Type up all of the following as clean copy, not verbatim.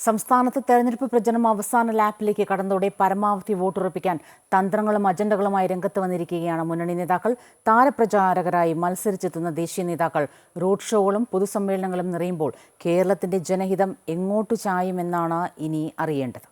സംസ്ഥാനത്ത് തെരഞ്ഞെടുപ്പ് പ്രചരണം അവസാന ലാപ്പിലേക്ക് കടന്നതോടെ പരമാവധി വോട്ടുറപ്പിക്കാൻ തന്ത്രങ്ങളും അജണ്ടകളുമായി രംഗത്ത് വന്നിരിക്കുകയാണ് മുന്നണി നേതാക്കൾ. താരപ്രചാരകരായി മത്സരിച്ചെത്തുന്ന ദേശീയ നേതാക്കൾ റോഡ് ഷോകളും പൊതുസമ്മേളനങ്ങളും നിറയുമ്പോൾ കേരളത്തിന്റെ ജനഹിതം എങ്ങോട്ടു ചായുമെന്നാണ് ഇനി അറിയേണ്ടത്.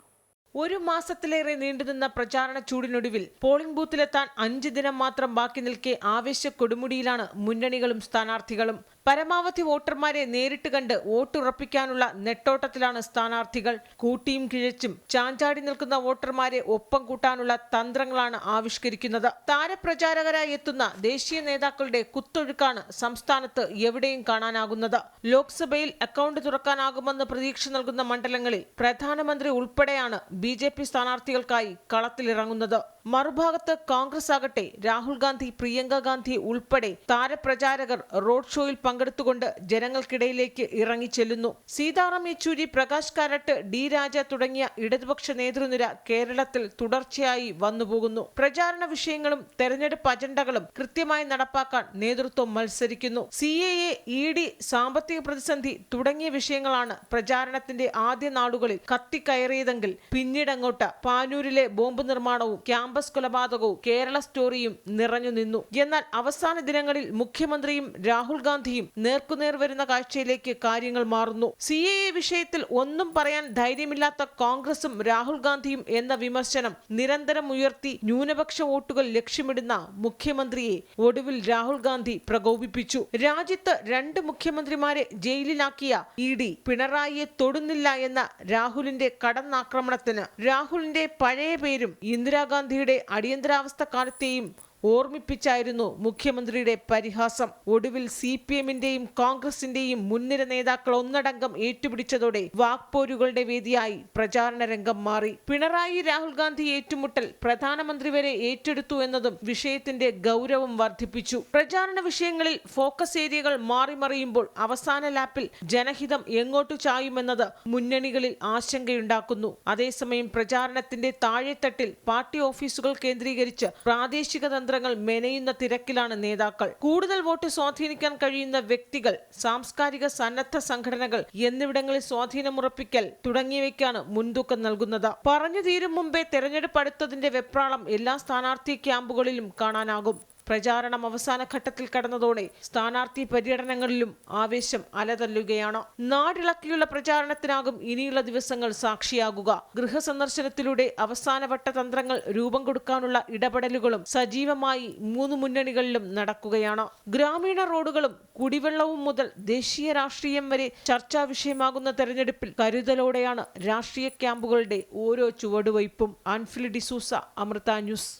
ഒരു മാസത്തിലേറെ നീണ്ടുനിന്ന പ്രചാരണ ചൂടിനൊടുവിൽ പോളിംഗ് ബൂത്തിലെത്താൻ 5 ദിനം മാത്രം ബാക്കി നിൽക്കെ ആവേശ കൊടുമുടിയിലാണ് മുന്നണികളും സ്ഥാനാർത്ഥികളും. പരമാവധി വോട്ടർമാരെ നേരിട്ട് കണ്ട് വോട്ടുറപ്പിക്കാനുള്ള നെട്ടോട്ടത്തിലാണ് സ്ഥാനാർത്ഥികൾ. കൂട്ടിയും കിഴച്ചും ചാഞ്ചാടി നിൽക്കുന്ന വോട്ടർമാരെ ഒപ്പം കൂട്ടാനുള്ള തന്ത്രങ്ങളാണ് ആവിഷ്കരിക്കുന്നത്. താരപ്രചാരകരായി എത്തുന്ന ദേശീയ നേതാക്കളുടെ കുത്തൊഴുക്കാണ് സംസ്ഥാനത്ത് എവിടെയും കാണാനാകുന്നത്. ലോക്സഭയിൽ അക്കൗണ്ട് തുറക്കാനാകുമെന്ന് പ്രതീക്ഷ നൽകുന്ന മണ്ഡലങ്ങളിൽ പ്രധാനമന്ത്രി ഉൾപ്പെടെയാണ് BJP സ്ഥാനാർത്ഥികൾക്കായി കളത്തിലിറങ്ങുന്നത്. മറുഭാഗത്ത് കോൺഗ്രസ് ആകട്ടെ രാഹുൽ ഗാന്ധി, പ്രിയങ്ക ഗാന്ധി ഉൾപ്പെടെ താരപ്രചാരകർ റോഡ് ഷോയിൽ പങ്കെടുത്തുകൊണ്ട് ജനങ്ങൾക്കിടയിലേക്ക് ഇറങ്ങിച്ചെല്ലുന്നു. സീതാറാം യെച്ചൂരി, പ്രകാശ് കാരാട്ട്, D. രാജ തുടങ്ങിയ ഇടതുപക്ഷ നേതൃനിര കേരളത്തിൽ തുടർച്ചയായി വന്നുപോകുന്നു. പ്രചാരണ വിഷയങ്ങളും തെരഞ്ഞെടുപ്പ് അജണ്ടകളും കൃത്യമായി നടപ്പാക്കാൻ നേതൃത്വം മത്സരിക്കുന്നു. CAA, ED, സാമ്പത്തിക പ്രതിസന്ധി തുടങ്ങിയ വിഷയങ്ങളാണ് പ്രചാരണത്തിന്റെ ആദ്യ നാളുകളിൽ കത്തിക്കയറിയതെങ്കിൽ പിന്നീടങ്ങോട്ട് പാനൂരിലെ ബോംബ് നിർമ്മാണവും ക്യാമ്പസ് കൊലപാതകവും കേരള സ്റ്റോറിയും നിറഞ്ഞു നിന്നു. എന്നാൽ അവസാന ദിനങ്ങളിൽ മുഖ്യമന്ത്രിയും രാഹുൽ ഗാന്ധിയും നേർക്കുനേർ വരുന്ന കാഴ്ചയിലേക്ക് കാര്യങ്ങൾ മാറുന്നു. CAA വിഷയത്തിൽ ഒന്നും പറയാൻ ധൈര്യമില്ലാത്ത കോൺഗ്രസും രാഹുൽ ഗാന്ധിയും എന്ന വിമർശനം നിരന്തരം ഉയർത്തി ന്യൂനപക്ഷ വോട്ടുകൾ ലക്ഷ്യമിടുന്ന മുഖ്യമന്ത്രിയെ ഒടുവിൽ രാഹുൽ ഗാന്ധി പ്രകോപിപ്പിച്ചു. രാജ്യത്ത് 2 മുഖ്യമന്ത്രിമാരെ ജയിലിലാക്കിയ ED പിണറായിയെ തൊടുന്നില്ല എന്ന രാഹുലിന്റെ കടന്നാക്രമണത്തിന് രാഹുലിന്റെ പഴയ പേരും ഇന്ദിരാഗാന്ധിയുടെ അടിയന്തരാവസ്ഥ കാലത്തെയും ഓർമ്മിപ്പിച്ചായിരുന്നു മുഖ്യമന്ത്രിയുടെ പരിഹാസം. ഒടുവിൽ CPM-ന്റെയും കോൺഗ്രസിന്റെയും മുൻനിര നേതാക്കൾ ഒന്നടങ്കം ഏറ്റുപിടിച്ചതോടെ വാക്പോരുകളുടെ വേദിയായി പ്രചാരണ രംഗം മാറി. പിണറായി രാഹുൽ ഗാന്ധി ഏറ്റുമുട്ടൽ പ്രധാനമന്ത്രി വരെ ഏറ്റെടുത്തു എന്നതും വിഷയത്തിന്റെ ഗൗരവം വർദ്ധിപ്പിച്ചു. പ്രചാരണ വിഷയങ്ങളിൽ ഫോക്കസ് ഏരിയകൾ മാറിമറിയുമ്പോൾ അവസാന ലാപ്പിൽ ജനഹിതം എങ്ങോട്ടു ചായുമെന്നത് മുന്നണികളിൽ ആശങ്കയുണ്ടാക്കുന്നു. അതേസമയം പ്രചാരണത്തിന്റെ താഴെത്തട്ടിൽ പാർട്ടി ഓഫീസുകൾ കേന്ദ്രീകരിച്ച് പ്രാദേശിക മെനയുന്ന തിരക്കിലാണ് നേതാക്കൾ. കൂടുതൽ വോട്ട് സ്വാധീനിക്കാൻ കഴിയുന്ന വ്യക്തികൾ, സാംസ്കാരിക സന്നദ്ധ സംഘടനകൾ എന്നിവിടങ്ങളിൽ സ്വാധീനമുറപ്പിക്കൽ തുടങ്ങിയവയ്ക്കാണ് മുൻതൂക്കം നൽകുന്നത്. പറഞ്ഞു തീരും മുമ്പേ തെരഞ്ഞെടുപ്പ് അടുത്തതിന്റെ വെപ്രാളം എല്ലാ സ്ഥാനാർത്ഥി ക്യാമ്പുകളിലും കാണാനാകും. പ്രചാരണം അവസാന ഘട്ടത്തിൽ കടന്നതോടെ സ്ഥാനാർത്ഥി പര്യടനങ്ങളിലും ആവേശം അലതല്ലുകയാണ്. നാടിളക്കിയുള്ള പ്രചാരണത്തിനാകും ഇനിയുള്ള ദിവസങ്ങൾ സാക്ഷിയാകുക. ഗൃഹസന്ദർശനത്തിലൂടെ അവസാനവട്ട തന്ത്രങ്ങൾ രൂപം കൊടുക്കാനുള്ള ഇടപെടലുകളും സജീവമായി 3 മുന്നണികളിലും നടക്കുകയാണ്. ഗ്രാമീണ റോഡുകളും കുടിവെള്ളവും മുതൽ ദേശീയ രാഷ്ട്രീയം വരെ ചർച്ചാ വിഷയമാകുന്ന തെരഞ്ഞെടുപ്പിൽ കരുതലോടെയാണ് രാഷ്ട്രീയ ക്യാമ്പുകളുടെ ഓരോ ചുവടുവയ്പും. ആൻഫിലി ഡിസൂസ, അമൃത ന്യൂസ്.